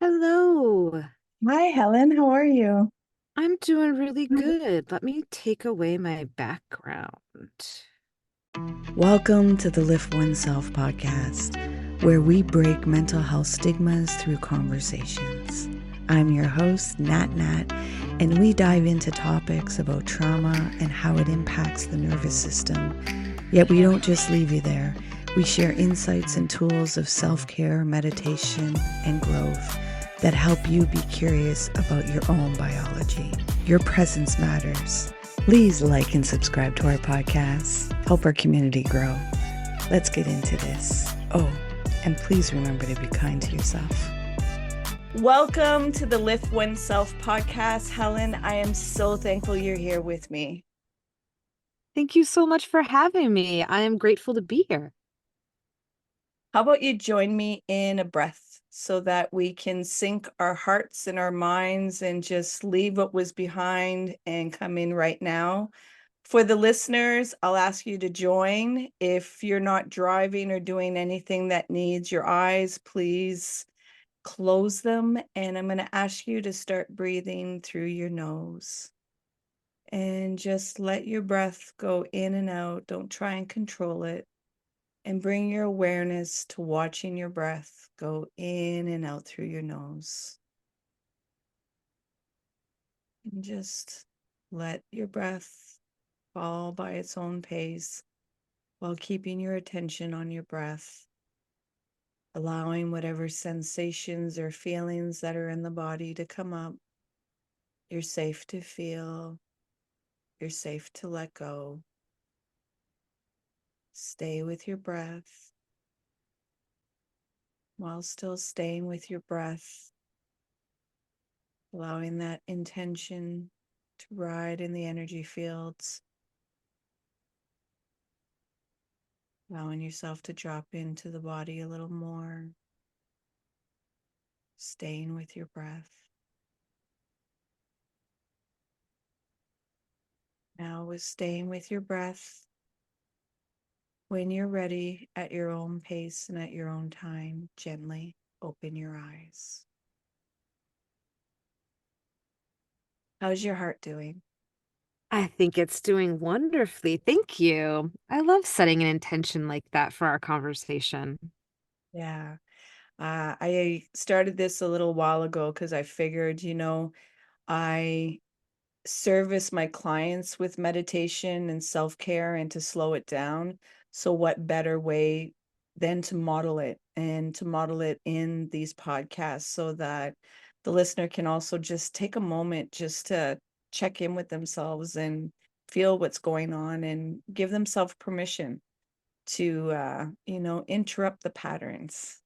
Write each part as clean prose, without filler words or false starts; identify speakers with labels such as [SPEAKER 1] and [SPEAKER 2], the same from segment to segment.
[SPEAKER 1] Hello.
[SPEAKER 2] Hi, Helen. How are you?
[SPEAKER 1] I'm doing really good. Let me take away my background.
[SPEAKER 2] Welcome to the Lift Oneself podcast, where we break mental health stigmas through conversations. I'm your host, Nat, and we dive into topics about trauma and how it impacts the nervous system. Yet we don't just leave you there. We share insights and tools of self-care, meditation, and growth that help you be curious about your own biology. Your presence matters. Please like and subscribe to our podcast. Help our community grow. Let's get into this. Oh, and please remember to be kind to yourself. Welcome to the Lift Oneself podcast, Helen. I am so thankful you're here with me.
[SPEAKER 1] Thank you so much for having me. I am grateful to be here.
[SPEAKER 2] How about you join me in a breath so that we can sync our hearts and our minds and just leave what was behind and come in right now. For the listeners, I'll ask you to join. If you're not driving or doing anything that needs your eyes, please close them. And I'm going to ask you to start breathing through your nose. And just let your breath go in and out. Don't try and control it. And bring your awareness to watching your breath go in and out through your nose. And just let your breath fall by its own pace while keeping your attention on your breath, allowing whatever sensations or feelings that are in the body to come up. You're safe to feel. You're safe to let go. Stay with your breath while still staying with your breath, allowing that intention to ride in the energy fields, allowing yourself to drop into the body a little more, staying with your breath. Now, with staying with your breath, when you're ready, at your own pace and at your own time, gently open your eyes. How's your heart doing?
[SPEAKER 1] I think it's doing wonderfully. Thank you. I love setting an intention like that for our conversation.
[SPEAKER 2] Yeah. I started this a little while ago because I figured, I service my clients with meditation and self-care and to slow it down. So what better way than to model it and to model it in these podcasts so that the listener can also just take a moment just to check in with themselves and feel what's going on and give themselves permission to interrupt the patterns,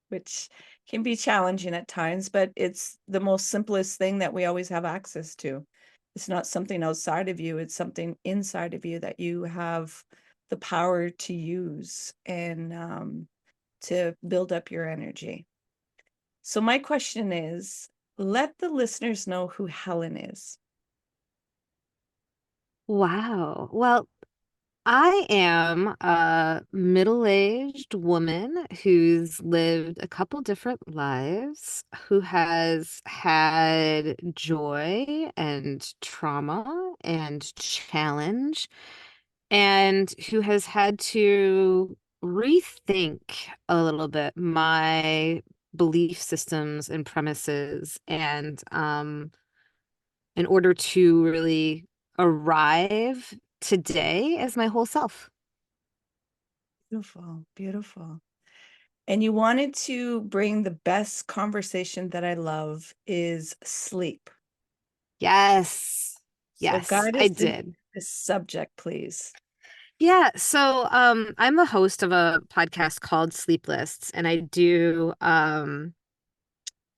[SPEAKER 2] which can be challenging at times, but it's the most simplest thing that we always have access to. It's not something outside of you, it's something inside of you that you have the power to use and to build up your energy. So my question is, let the listeners know who Helen is.
[SPEAKER 1] Wow. Well, I am a middle-aged woman who's lived a couple different lives, who has had joy and trauma and challenge, and who has had to rethink a little bit my belief systems and premises and in order to really arrive today as my whole self.
[SPEAKER 2] Beautiful, beautiful. And you wanted to bring the best conversation that I love is sleep.
[SPEAKER 1] Yes.
[SPEAKER 2] So
[SPEAKER 1] Yes,
[SPEAKER 2] guide
[SPEAKER 1] I
[SPEAKER 2] us into
[SPEAKER 1] did.
[SPEAKER 2] this subject, please.
[SPEAKER 1] Yeah, so I'm the host of a podcast called Sleepless, and I do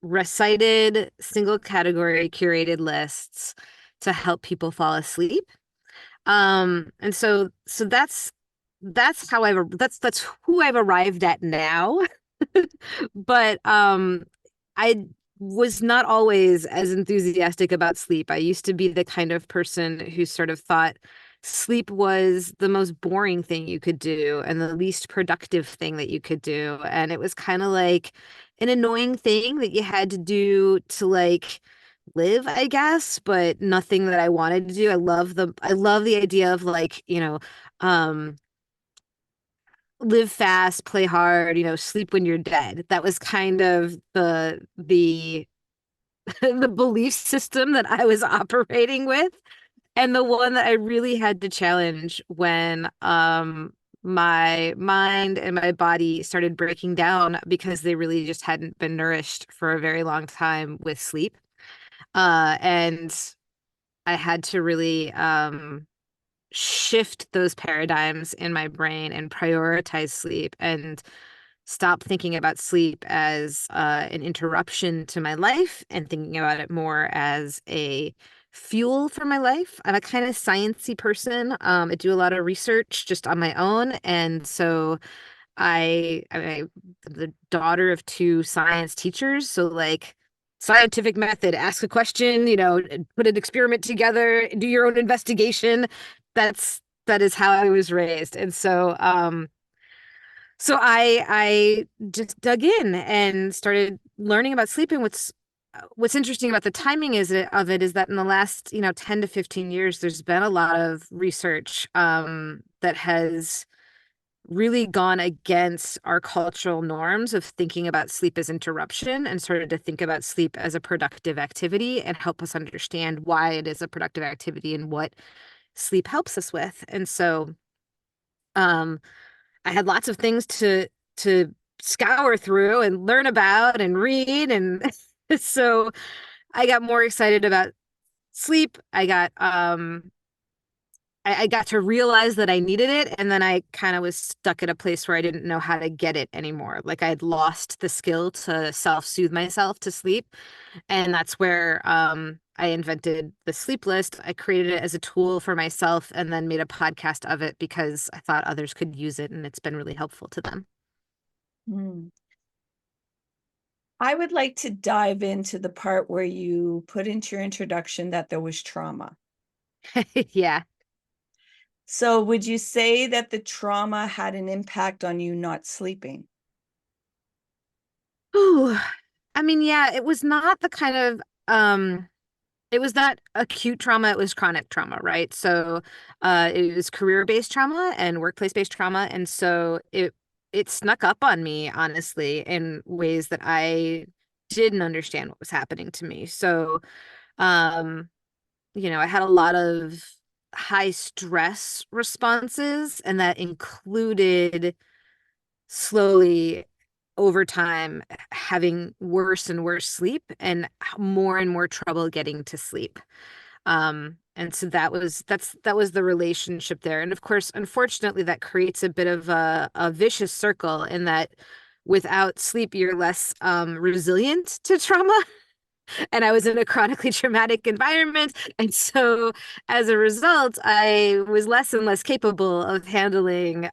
[SPEAKER 1] recited single category curated lists to help people fall asleep. And so that's how that's who I've arrived at now. But I was not always as enthusiastic about sleep. I used to be the kind of person who sort of thought sleep was the most boring thing you could do and the least productive thing that you could do. And it was kind of like an annoying thing that you had to do to like live, I guess, but nothing that I wanted to do. I love the idea of like, um live fast, play hard, sleep when you're dead. That was kind of the the belief system that I was operating with, and the one that I really had to challenge when my mind and my body started breaking down because they really just hadn't been nourished for a very long time with sleep. And I had to really shift those paradigms in my brain and prioritize sleep and stop thinking about sleep as an interruption to my life and thinking about it more as a fuel for my life. I'm a kind of sciencey person. I do a lot of research just on my own, and so I'm the daughter of two science teachers, so like scientific method, ask a question, put an experiment together, do your own investigation. That is how I was raised. And so I just dug in and started learning about sleep. And what's interesting about the timing of it is that in the last, 10 to 15 years, there's been a lot of research that has really gone against our cultural norms of thinking about sleep as interruption and started to think about sleep as a productive activity and help us understand why it is a productive activity and what sleep helps us with. And so um, I had lots of things to scour through and learn about and read, and so I got more excited about sleep. I got to realize that I needed it, and then I kind of was stuck at a place where I didn't know how to get it anymore. Like I had lost the skill to self-soothe myself to sleep, and that's where I invented the sleep list. I created it as a tool for myself and then made a podcast of it because I thought others could use it, and it's been really helpful to them.
[SPEAKER 2] Hmm. I would like to dive into the part where you put into your introduction that there was trauma.
[SPEAKER 1] Yeah.
[SPEAKER 2] So, would you say that the trauma had an impact on you not sleeping?
[SPEAKER 1] Ooh. I mean, yeah, it was not the kind of it was not acute trauma, it was chronic trauma, right? So it was career-based trauma and workplace-based trauma. And so it snuck up on me, honestly, in ways that I didn't understand what was happening to me. So um, I had a lot of high stress responses, and that included slowly over time having worse and worse sleep and more trouble getting to sleep. And so that was the relationship there. And of course, unfortunately, that creates a bit of a vicious circle in that without sleep, you're less resilient to trauma. And I was in a chronically traumatic environment. And so as a result, I was less and less capable of handling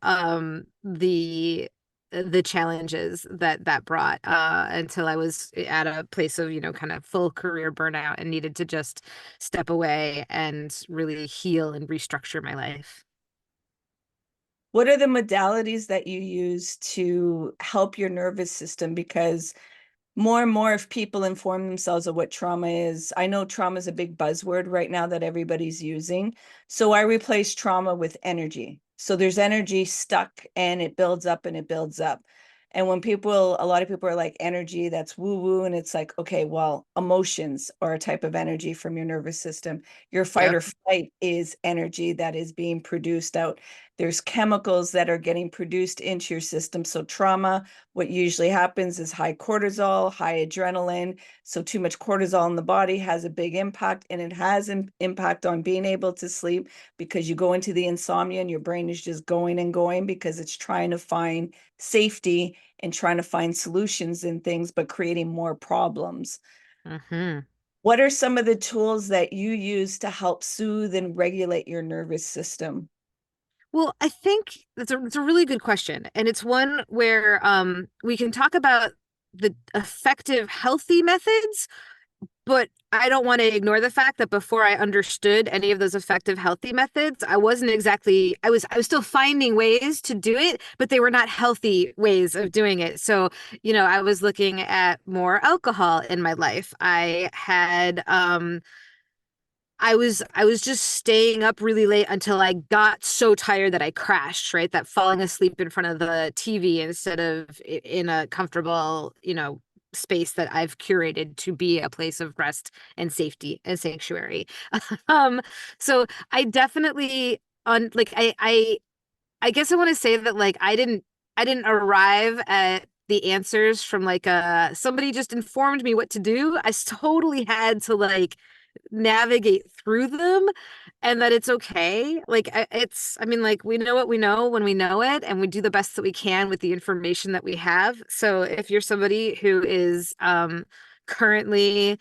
[SPEAKER 1] the challenges that brought until I was at a place of, kind of full career burnout and needed to just step away and really heal and restructure my life.
[SPEAKER 2] What are the modalities that you use to help your nervous system? Because more and more, if people inform themselves of what trauma is, I know trauma is a big buzzword right now that everybody's using. So I replace trauma with energy. So there's energy stuck and it builds up and it builds up. And when a lot of people are like energy, that's woo woo. And it's like, okay, well, emotions are a type of energy from your nervous system. Your fight
[SPEAKER 1] Yep.
[SPEAKER 2] or flight is energy that is being produced out. There's chemicals that are getting produced into your system. So trauma, what usually happens is high cortisol, high adrenaline. So too much cortisol in the body has a big impact, and it has an impact on being able to sleep because you go into the insomnia and your brain is just going and going because it's trying to find safety and trying to find solutions in things, but creating more problems.
[SPEAKER 1] Hmm.
[SPEAKER 2] What are some of the tools that you use to help soothe and regulate your nervous system?
[SPEAKER 1] Well, I think it's a really good question. And it's one where we can talk about the effective, healthy methods, but I don't want to ignore the fact that before I understood any of those effective healthy methods, I wasn't exactly I was still finding ways to do it, but they were not healthy ways of doing it. So, I was looking at more alcohol in my life. I was just staying up really late until I got so tired that I crashed, right? That falling asleep in front of the TV instead of in a comfortable, space that I've curated to be a place of rest and safety and sanctuary. Um, so I definitely on like I guess I want to say that like I didn't arrive at the answers from like somebody just informed me what to do. Totally had to like navigate through them, and that it's okay. Like I mean, like we know what we know when we know it, and we do the best that we can with the information that we have. So if you're somebody who is currently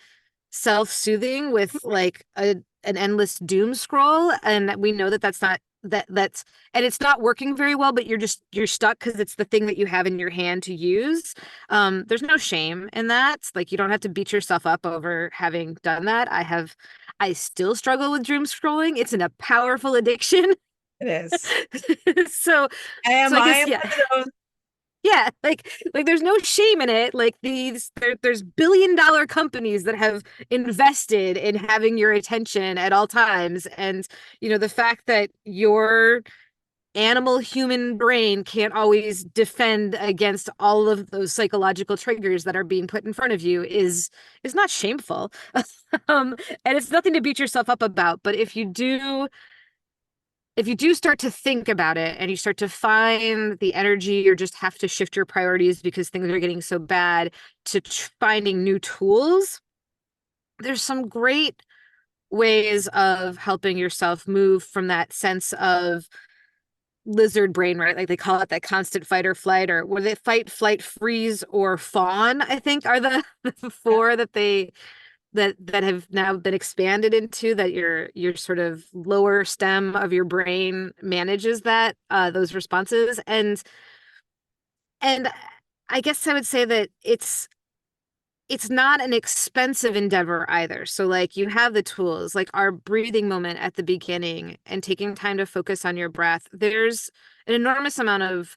[SPEAKER 1] self-soothing with like an endless doom scroll, and we know that that's and it's not working very well, but you're stuck because it's the thing that you have in your hand to use. There's no shame in that. Like you don't have to beat yourself up over having done that. I still struggle with doom scrolling. It's a powerful addiction.
[SPEAKER 2] It is.
[SPEAKER 1] so so I
[SPEAKER 2] I
[SPEAKER 1] guess
[SPEAKER 2] am
[SPEAKER 1] yeah.
[SPEAKER 2] one of those.
[SPEAKER 1] Yeah, like there's no shame in it. Like there's billion-dollar companies that have invested in having your attention at all times. And the fact that your animal human brain can't always defend against all of those psychological triggers that are being put in front of you is not shameful. um, and it's nothing to beat yourself up about. But if you do start to think about it and you start to find the energy or just have to shift your priorities because things are getting so bad to finding new tools, there's some great ways of helping yourself move from that sense of lizard brain, right? Like they call it that constant fight or flight, or what they fight, flight, freeze, or fawn, I think are the
[SPEAKER 2] Yeah,
[SPEAKER 1] four that have now been expanded into that your sort of lower stem of your brain manages that those responses. And I guess I would say that it's not an expensive endeavor either. So like you have the tools, like our breathing moment at the beginning and taking time to focus on your breath. There's an enormous amount of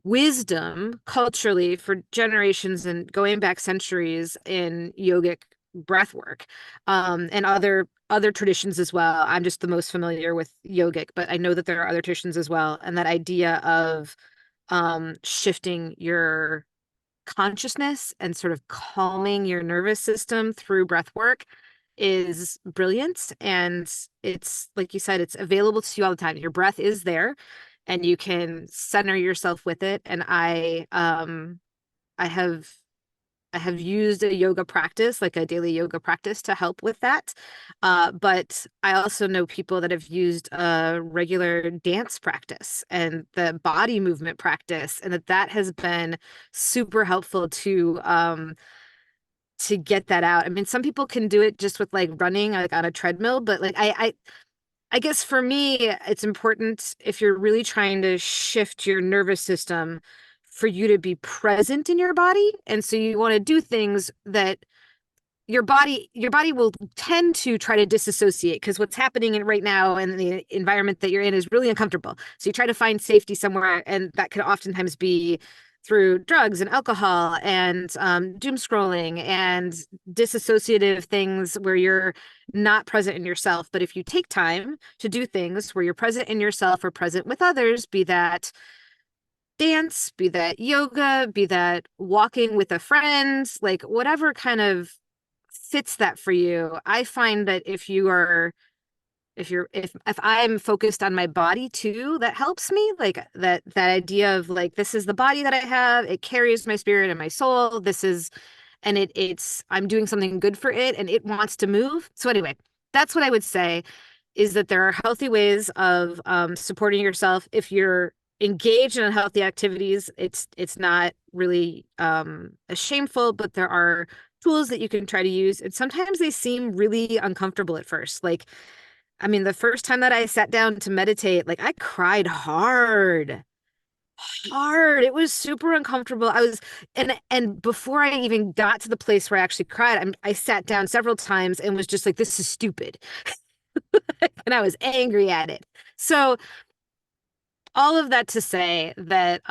[SPEAKER 1] wisdom culturally for generations and going back centuries in yogic breath work, and other traditions as well. I'm just the most familiar with yogic, but I know that there are other traditions as well. And that idea of shifting your consciousness and sort of calming your nervous system through breath work is brilliant. And it's like you said, it's available to you all the time. Your breath is there and you can center yourself with it. And I have I have used a yoga practice, like a daily yoga practice to help with that. But I also know people that have used a regular dance practice and the body movement practice, and that has been super helpful to get that out. I mean, some people can do it just with like running like on a treadmill, but like I guess for me, it's important if you're really trying to shift your nervous system for you to be present in your body. And so you want to do things that your body will tend to try to disassociate because what's happening right now and the environment that you're in is really uncomfortable. So you try to find safety somewhere, and that can oftentimes be through drugs and alcohol and doom scrolling and disassociative things where you're not present in yourself. But if you take time to do things where you're present in yourself or present with others, be that dance, be that yoga, be that walking with a friend, like whatever kind of fits that for you. I find that if I'm focused on my body too, that helps me. Like that idea of like this is the body that I have, it carries my spirit and my soul. This is and it's I'm doing something good for it and it wants to move. So anyway, that's what I would say is that there are healthy ways of supporting yourself. If you're engaged in unhealthy activities, it's not really shameful, but there are tools that you can try to use. And sometimes they seem really uncomfortable at first. Like, I mean, the first time that I sat down to meditate, like I cried hard. hard. It was super uncomfortable. And before I even got to the place where I actually cried, I sat down several times and was just like, this is stupid. And I was angry at it. So all of that to say that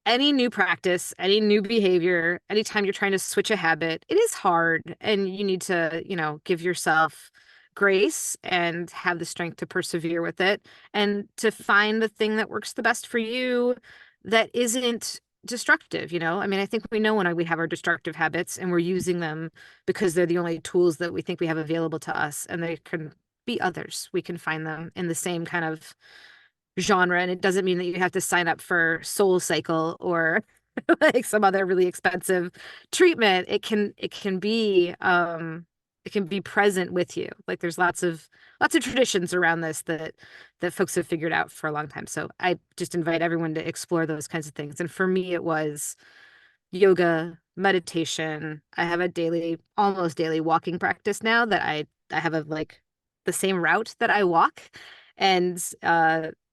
[SPEAKER 1] any new practice, any new behavior, anytime you're trying to switch a habit, it is hard and you need to, give yourself grace and have the strength to persevere with it and to find the thing that works the best for you that isn't destructive. I mean, I think we know when we have our destructive habits and we're using them because they're the only tools that we think we have available to us, and they can be others. We can find them in the same kind of genre, and it doesn't mean that you have to sign up for Soul Cycle or like some other really expensive treatment. It can be present with you. Like there's lots of traditions around this that folks have figured out for a long time. So I just invite everyone to explore those kinds of things. And for me it was yoga, meditation. I have a almost daily walking practice now that I have the same route that I walk. And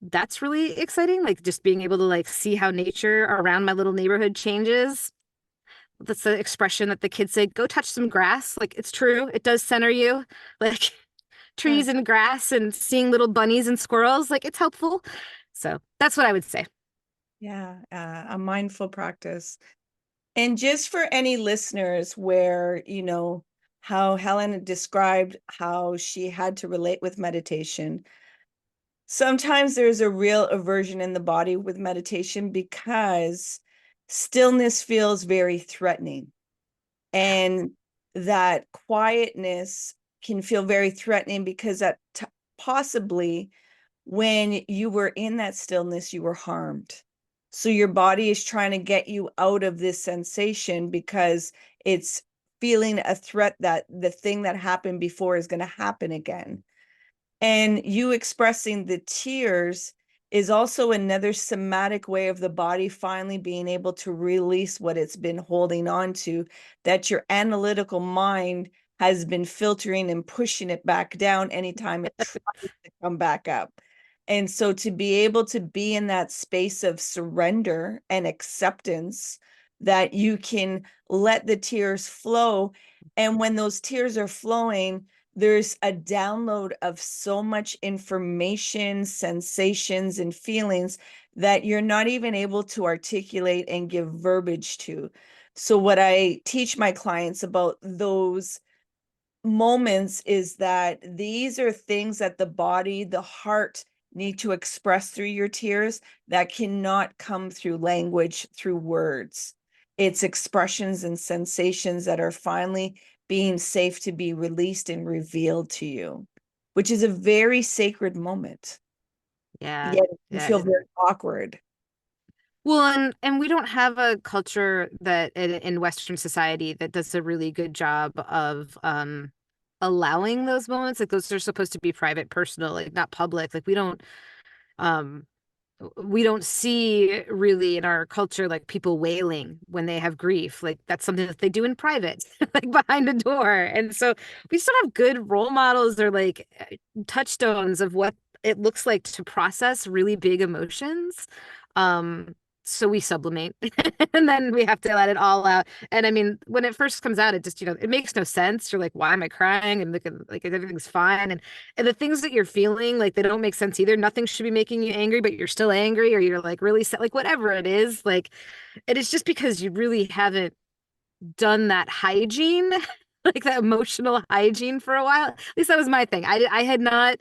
[SPEAKER 1] that's really exciting. Like just being able to see how nature around my little neighborhood changes. That's the expression that the kids say, go touch some grass. Like it's true. It does center you. Like
[SPEAKER 2] Yeah.
[SPEAKER 1] trees and grass and seeing little bunnies and squirrels, like it's helpful. So that's what I would say.
[SPEAKER 2] Yeah, a mindful practice. And just for any listeners where, how Helen described how she had to relate with meditation, sometimes there's a real aversion in the body with meditation because stillness feels very threatening. And that quietness can feel very threatening because that possibly when you were in that stillness, you were harmed. So your body is trying to get you out of this sensation because it's feeling a threat that the thing that happened before is going to happen again. And you expressing the tears is also another somatic way of the body finally being able to release what it's been holding on to, that your analytical mind has been filtering and pushing it back down anytime it tries to come back up. And so to be able to be in that space of surrender and acceptance, that you can let the tears flow. And when those tears are flowing, there's a download of so much information, sensations, and feelings that you're not even able to articulate and give verbiage to. So, what I teach my clients about those moments is that these are things that the body, the heart need to express through your tears that cannot come through language, through words. It's expressions and sensations that are finally being safe to be released and revealed to you, which is a very sacred moment.
[SPEAKER 1] Yeah.
[SPEAKER 2] Yet it can feel
[SPEAKER 1] Yeah.
[SPEAKER 2] very awkward.
[SPEAKER 1] Well, and we don't have a culture that in Western society that does a really good job of allowing those moments. Like those are supposed to be private, personal, like not public. Like um we don't see really in our culture like people wailing when they have grief. Like that's something that they do in private, like behind a door. And so we still have good role models or touchstones of what it looks like to process really big emotions. Um, so we sublimate and then we have to let it all out. And I mean, when it first comes out, it just, it makes no sense. You're like, why am I crying? And like everything's fine. And the things that you're feeling, like they don't make sense either. Nothing should be making you angry, but you're still angry, or you're like really sad, like whatever it is. Like it is just because you really haven't done that hygiene, like that emotional hygiene for a while. At least that was my thing. I had not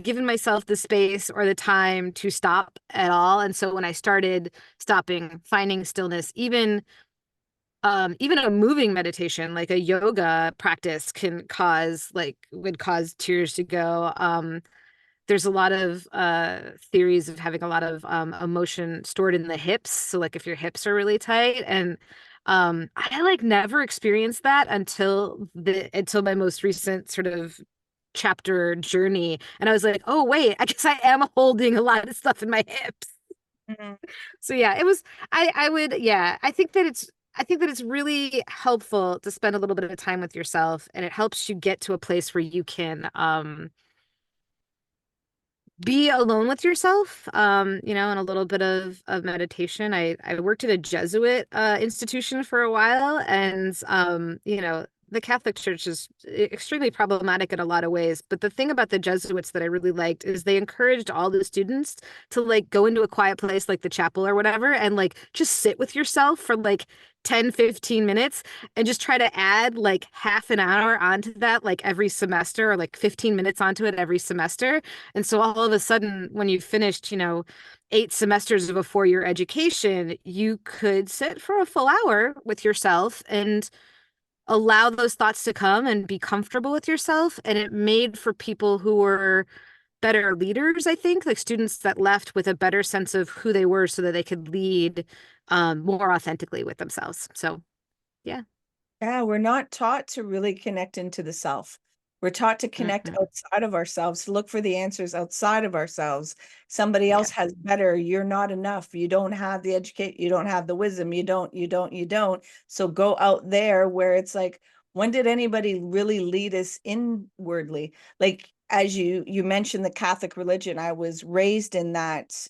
[SPEAKER 1] given myself the space or the time to stop at all. And so when I started stopping, finding stillness, even a moving meditation, like a yoga practice would cause tears to go. There's a lot of theories of having a lot of emotion stored in the hips. So like if your hips are really tight, and I never experienced that until my most recent sort of chapter journey. And I was like, oh wait, I guess I am holding a lot of stuff in my hips.
[SPEAKER 2] Mhm.
[SPEAKER 1] So yeah, it was I would yeah, I think that it's really helpful to spend a little bit of time with yourself, and it helps you get to a place where you can be alone with yourself, and a little bit of meditation. I worked at a Jesuit institution for a while, and the Catholic Church is extremely problematic in a lot of ways. But the thing about the Jesuits that I really liked is they encouraged all the students to like go into a quiet place like the chapel or whatever and like just sit with yourself for like 10-15 minutes and just try to add like half an hour onto that like every semester or like 15 minutes onto it every semester. And so all of a sudden, when you finished, 8 semesters of a 4-year education, you could sit for a full hour with yourself and allow those thoughts to come and be comfortable with yourself. And it made for people who were better leaders, I think, like students that left with a better sense of who they were so that they could lead more authentically with themselves. So, yeah.
[SPEAKER 2] Yeah, we're not taught to really connect into the self. We're taught to connect
[SPEAKER 1] Mm-mm.
[SPEAKER 2] outside of ourselves, to look for the answers outside of ourselves. Somebody else
[SPEAKER 1] Yeah.
[SPEAKER 2] has better. You're not enough. You don't have the educate, you don't have the wisdom. You don't. So go out there where it's like, when did anybody really lead us inwardly? Like as you mentioned the Catholic religion, I was raised in that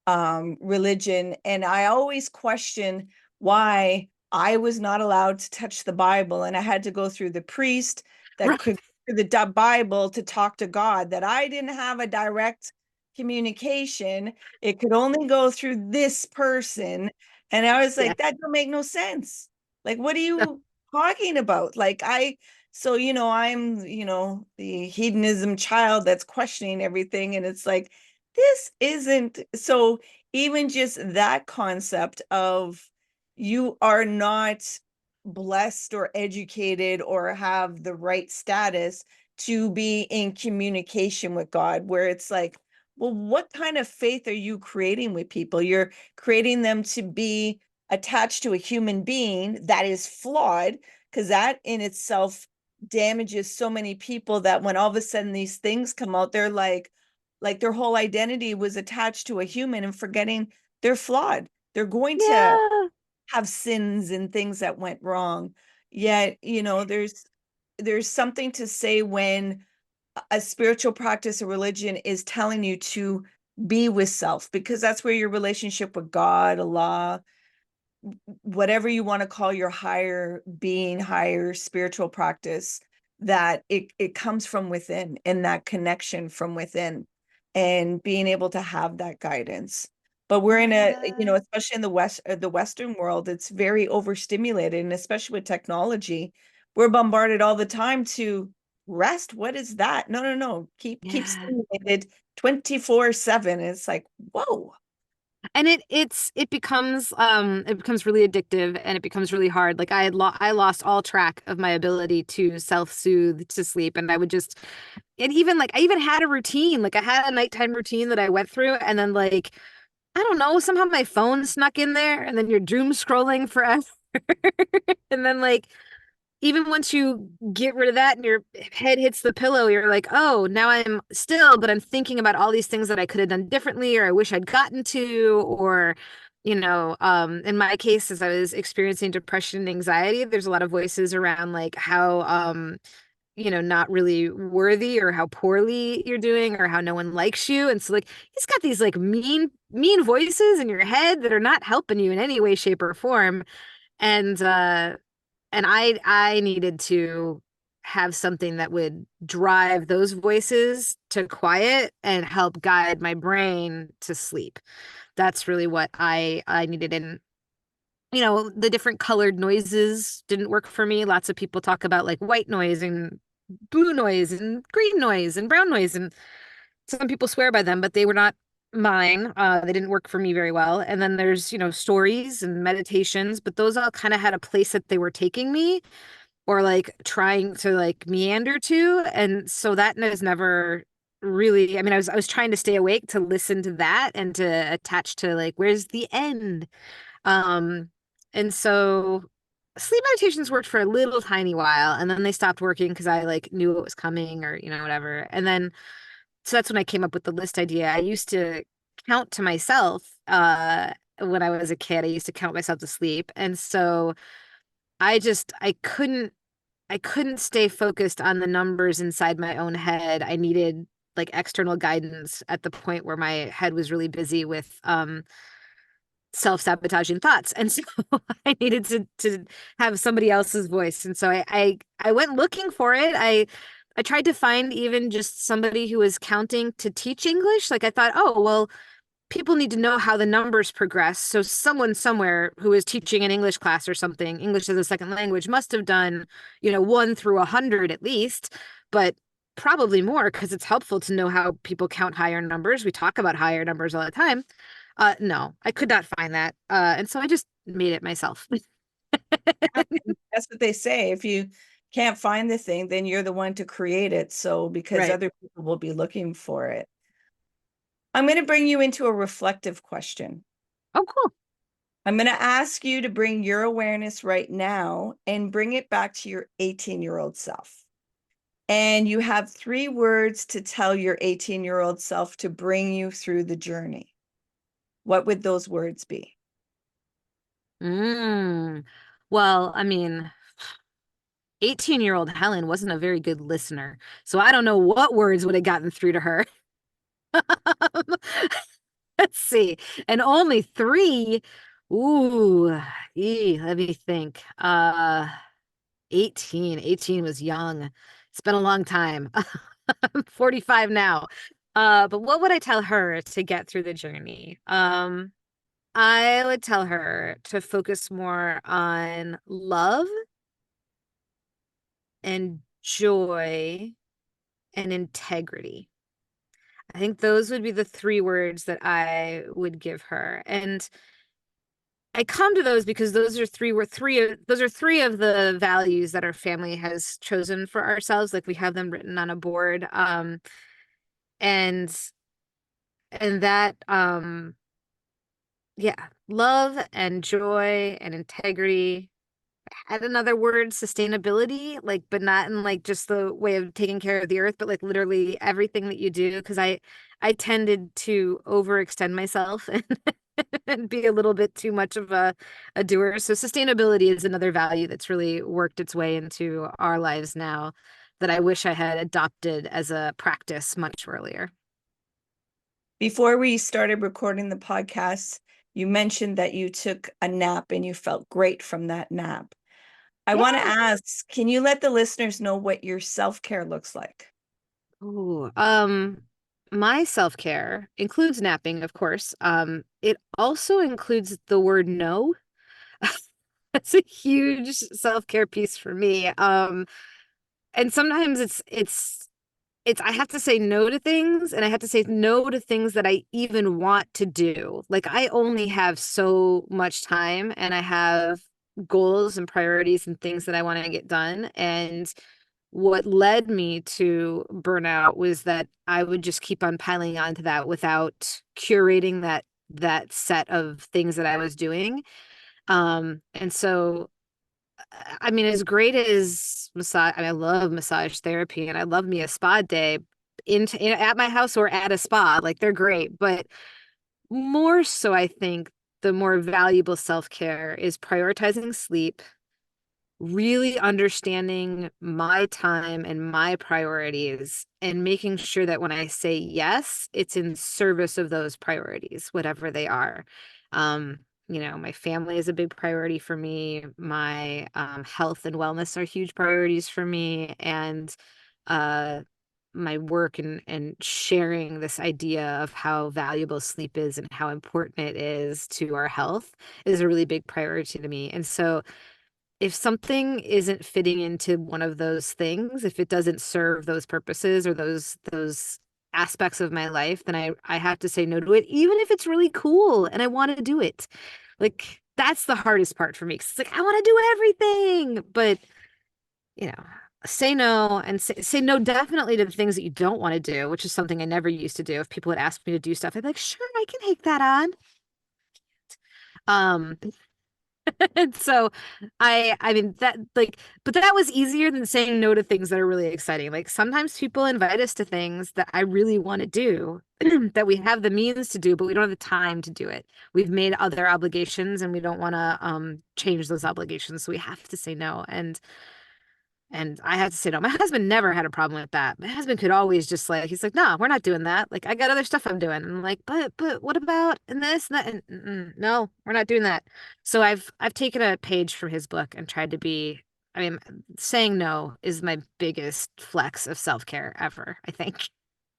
[SPEAKER 2] religion, and I always question why I was not allowed to touch the Bible, and I had to go through the priest that
[SPEAKER 1] Right.
[SPEAKER 2] could through the Bible to talk to God, that I didn't have a direct communication. It could only go through this person. And I was
[SPEAKER 1] Yeah.
[SPEAKER 2] like, that don't make no sense. Like, what are you talking about? So, I'm, the hedonism child that's questioning everything. And it's like, this isn't so, even just that concept of you are not blessed or educated or have the right status to be in communication with God, where it's like, well, what kind of faith are you creating with people? You're creating them to be attached to a human being that is flawed, because that in itself damages so many people, that when all of a sudden these things come out, they're like their whole identity was attached to a human, and forgetting they're flawed. They're going to
[SPEAKER 1] Yeah.
[SPEAKER 2] have sins and things that went wrong. Yet, there's something to say when a spiritual practice or religion is telling you to be with self, because that's where your relationship with God, Allah, whatever you want to call your higher being, higher spiritual practice, that it comes from within, and that connection from within, and being able to have that guidance. But we're in
[SPEAKER 1] Yeah.
[SPEAKER 2] especially in the Western world, it's very overstimulated, and especially with technology, we're bombarded all the time to rest. What is that? No, no, no. Keep
[SPEAKER 1] Yeah.
[SPEAKER 2] stimulated 24/7. It's like, whoa.
[SPEAKER 1] And it becomes really addictive and it becomes really hard. Like I lost all track of my ability to self-soothe to sleep, and I would just and even like I even had a routine. Like I had a nighttime routine that I went through, and then like I don't know, somehow my phone snuck in there, and then you're doom scrolling forever. And then like even once you get rid of that and your head hits the pillow, you're like, oh, now I'm still, but I'm thinking about all these things that I could have done differently or I wish I'd gotten to, or, in my case, as I was experiencing depression and anxiety, there's a lot of voices around like how, not really worthy or how poorly you're doing or how no one likes you. And so like he's got these like mean voices in your head that are not helping you in any way, shape, or form. And I needed to have something that would drive those voices to quiet and help guide my brain to sleep. That's really what I needed. And the different colored noises didn't work for me. Lots of people talk about like white noise and blue noise and green noise and brown noise, and some people swear by them, but they were not mine. They didn't work for me very well. And then there's, stories and meditations, but those all kind of had a place that they were taking me or like trying to like meander to. And so that has never really, I mean, I was trying to stay awake to listen to that and to attach to like, where's the end? Um, and so sleep meditations worked for a little tiny while and then they stopped working because I like knew what was coming or, whatever. And then so that's when I came up with the list idea. I used to count to myself when I was a kid. I used to count myself to sleep. And so I couldn't stay focused on the numbers inside my own head. I needed like external guidance at the point where my head was really busy with self-sabotaging thoughts. And so I needed to have somebody else's voice. And so I went looking for it. I tried to find even just somebody who was counting to teach English. Like I thought, oh, well, people need to know how the numbers progress. So someone somewhere who is teaching an English class or something, English as a second language, must have done, 1 through 100 at least, but probably more because it's helpful to know how people count higher numbers. We talk about higher numbers all the time. No, I could not find that. And so I just made it myself.
[SPEAKER 2] That's what they say. If you can't find the thing, then you're the one to create it. So, because
[SPEAKER 1] Right.
[SPEAKER 2] other people will be looking for it. I'm going to bring you into a reflective question.
[SPEAKER 1] Oh, cool.
[SPEAKER 2] I'm going to ask you to bring your awareness right now and bring it back to your 18-year-old self. And you have 3 words to tell your 18-year-old self to bring you through the journey. What would those words be?
[SPEAKER 1] Mm. Well, I mean, 18-year-old Helen wasn't a very good listener. So I don't know what words would have gotten through to her. Let's see. And only three. Ooh, let me think. 18 was young. It's been a long time. I'm 45 now. But what would I tell her to get through the journey? I would tell her to focus more on love and joy and integrity. I think those would be the 3 words that I would give her. And I come to those because those are three of the values that our family has chosen for ourselves. Like we have them written on a board. And that yeah, love and joy and integrity. Add another word, sustainability, like, but not in like just the way of taking care of the earth, but like literally everything that you do. Because I tended to overextend myself and be a little bit too much of a doer. So sustainability is another value that's really worked its way into our lives now that I wish I had adopted as a practice much earlier.
[SPEAKER 2] Before we started recording the podcast, you mentioned that you took a nap and you felt great from that nap. I want to
[SPEAKER 1] Yeah.
[SPEAKER 2] ask, can you let the listeners know what your self-care looks like?
[SPEAKER 1] Ooh, my self-care includes napping, of course. It also includes the word no. That's a huge self-care piece for me. And sometimes it's I have to say no to things and I have to say no to things that I even want to do. Like I only have so much time and I have goals and priorities and things that I want to get done. And what led me to burnout was that I would just keep on piling onto that without curating that set of things that I was doing. And so I mean, as great as massage, I mean, I love massage therapy and I love me a spa day at my house or at a spa. Like they're great, but more so, I think the more valuable self-care is prioritizing sleep, really understanding my time and my priorities, and making sure that when I say yes, it's in service of those priorities, whatever they are. My family is a big priority for me. My health and wellness are huge priorities for me. And uh, my work and sharing this idea of how valuable sleep is and how important it is to our health is a really big priority to me. And so if something isn't fitting into one of those things, if it doesn't serve those purposes or those aspects of my life, then I have to say no to it, even if it's really cool and I want to do it. Like that's the hardest part for me. 'Cause it's like I want to do everything, but you know, say no and say no definitely to the things that you don't want to do, which is something I never used to do. If people would ask me to do stuff, I'd be like, sure, I can take that on. Um, And so I mean that like but that was easier than saying no to things that are really exciting. Like sometimes people invite us to things that I really want to do that we have the means to do, but we don't have the time to do it. We've made other obligations and we don't want to change those obligations. So we have to say no. And And I had to say no. My husband never had a problem with that. My husband could always just like, he's like, no, we're not doing that. Like, I got other stuff I'm doing. And I'm like, but what about and this and that? And no, we're not doing that. So I've taken a page from his book and tried to be, I mean, saying no is my biggest flex of self-care ever, I think.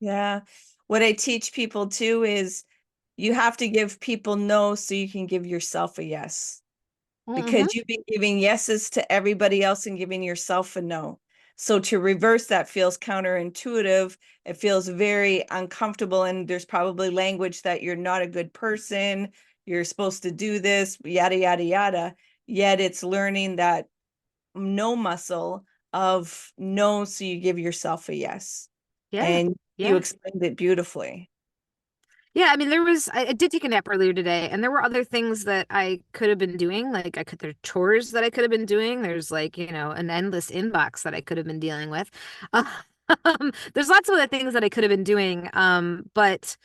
[SPEAKER 2] Yeah. What I teach people too is you have to give people no so you can give yourself a yes,
[SPEAKER 1] Hmm.
[SPEAKER 2] because you've been giving yeses to everybody else and giving yourself a no. So to reverse that feels counterintuitive. It feels very uncomfortable. And there's probably language that you're not a good person. You're supposed to do this, yada, yada, yada. Yet it's learning that no muscle of no. So you give yourself a yes.
[SPEAKER 1] Yeah.
[SPEAKER 2] And you
[SPEAKER 1] Yeah.
[SPEAKER 2] explained it beautifully.
[SPEAKER 1] Yeah, I mean, I did take a nap earlier today, and there were other things that I could have been doing. Like, there are chores that I could have been doing. There's like, an endless inbox that I could have been dealing with. There's lots of other things that I could have been doing. But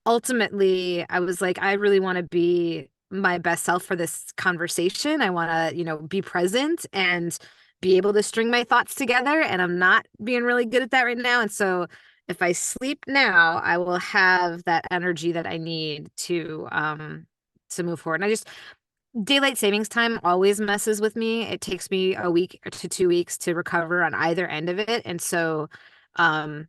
[SPEAKER 1] ultimately, I was like, I really want to be my best self for this conversation. I want to, be present and be able to string my thoughts together. And I'm not being really good at that right now. And so if I sleep now, I will have that energy that I need to move forward. And daylight savings time always messes with me. It takes me a week to 2 weeks to recover on either end of it. And so um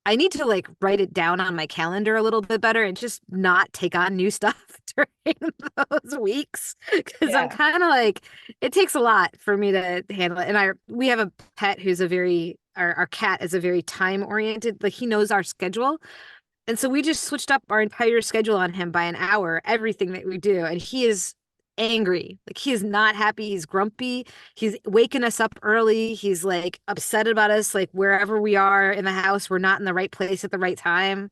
[SPEAKER 1] I need to like write it down on my calendar a little bit better and just not take on new stuff during those weeks because I'm
[SPEAKER 2] Yeah.
[SPEAKER 1] kind of like it takes a lot for me to handle it. And we have a pet who's our cat is a very time oriented, like he knows our schedule. And so we just switched up our entire schedule on him by an hour, everything that we do. And he is angry. Like he is not happy. He's grumpy. He's waking us up early. He's like upset about us, like wherever we are in the house, we're not in the right place at the right time.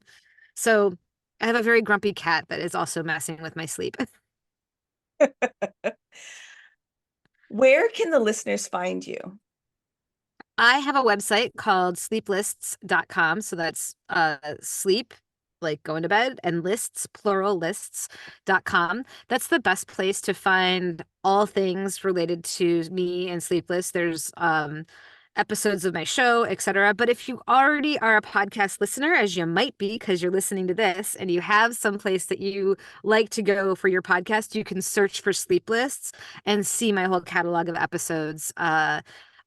[SPEAKER 1] So I have a very grumpy cat that is also messing with my sleep.
[SPEAKER 2] Where can the listeners find you?
[SPEAKER 1] I have a website called sleeplists.com. So that's sleep, like going to bed, and lists, plural lists.com. That's the best place to find all things related to me and Sleepless. There's episodes of my show, etc. But if you already are a podcast listener, as you might be because you're listening to this, and you have some place that you like to go for your podcast, you can search for Sleepless and see my whole catalog of episodes.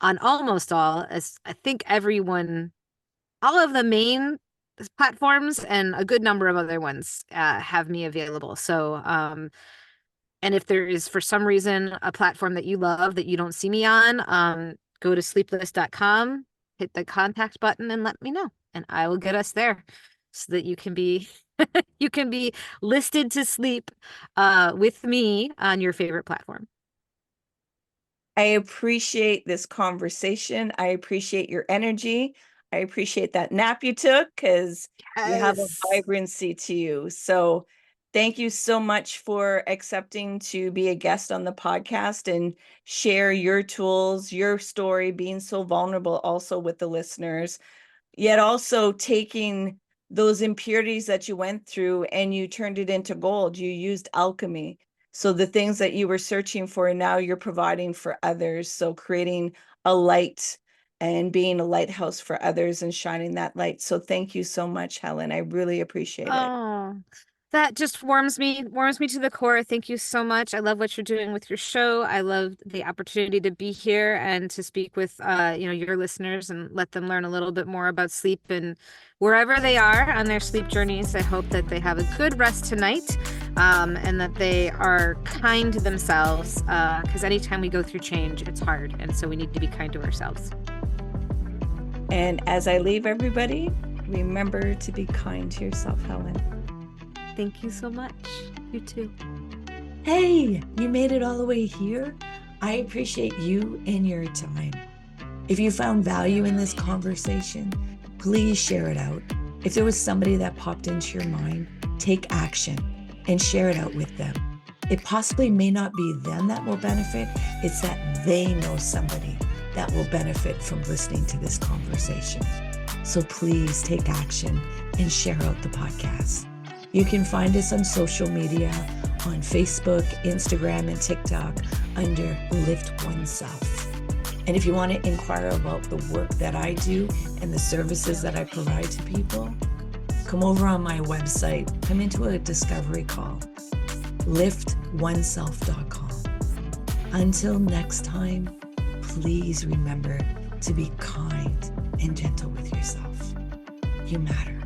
[SPEAKER 1] On almost all, as I think all of the main platforms and a good number of other ones have me available. So, and if there is for some reason a platform that you love that you don't see me on, go to sleepless.com, hit the contact button, and let me know, and I will get us there so that you can be you can be listed to sleep with me on your favorite platform.
[SPEAKER 2] I appreciate this conversation. I appreciate your energy. I appreciate that nap you took because you have a
[SPEAKER 1] Yes.
[SPEAKER 2] vibrancy to you. So thank you so much for accepting to be a guest on the podcast and share your tools, your story, being so vulnerable also with the listeners, yet also taking those impurities that you went through and you turned it into gold. You used alchemy. So the things that you were searching for, now you're providing for others. So creating a light and being a lighthouse for others and shining that light. So thank you so much, Helen. I really appreciate it.
[SPEAKER 1] Oh, that just warms me to the core. Thank you so much. I love what you're doing with your show. I love the opportunity to be here and to speak with your listeners and let them learn a little bit more about sleep and wherever they are on their sleep journeys. I hope that they have a good rest tonight, and that they are kind to themselves, because anytime we go through change, it's hard. And so we need to be kind to ourselves.
[SPEAKER 2] And as I leave everybody, remember to be kind to yourself, Helen.
[SPEAKER 1] Thank you so much. You too.
[SPEAKER 2] Hey, you made it all the way here. I appreciate you and your time. If you found value in this conversation, please share it out. If there was somebody that popped into your mind, take action and share it out with them. It possibly may not be them that will benefit. It's that they know somebody that will benefit from listening to this conversation. So please take action and share out the podcast. You can find us on social media on Facebook, Instagram, and TikTok under Lift Oneself. And if you want to inquire about the work that I do and the services that I provide to people, come over on my website, come into a discovery call, liftoneself.com. Until next time, please remember to be kind and gentle with yourself. You matter.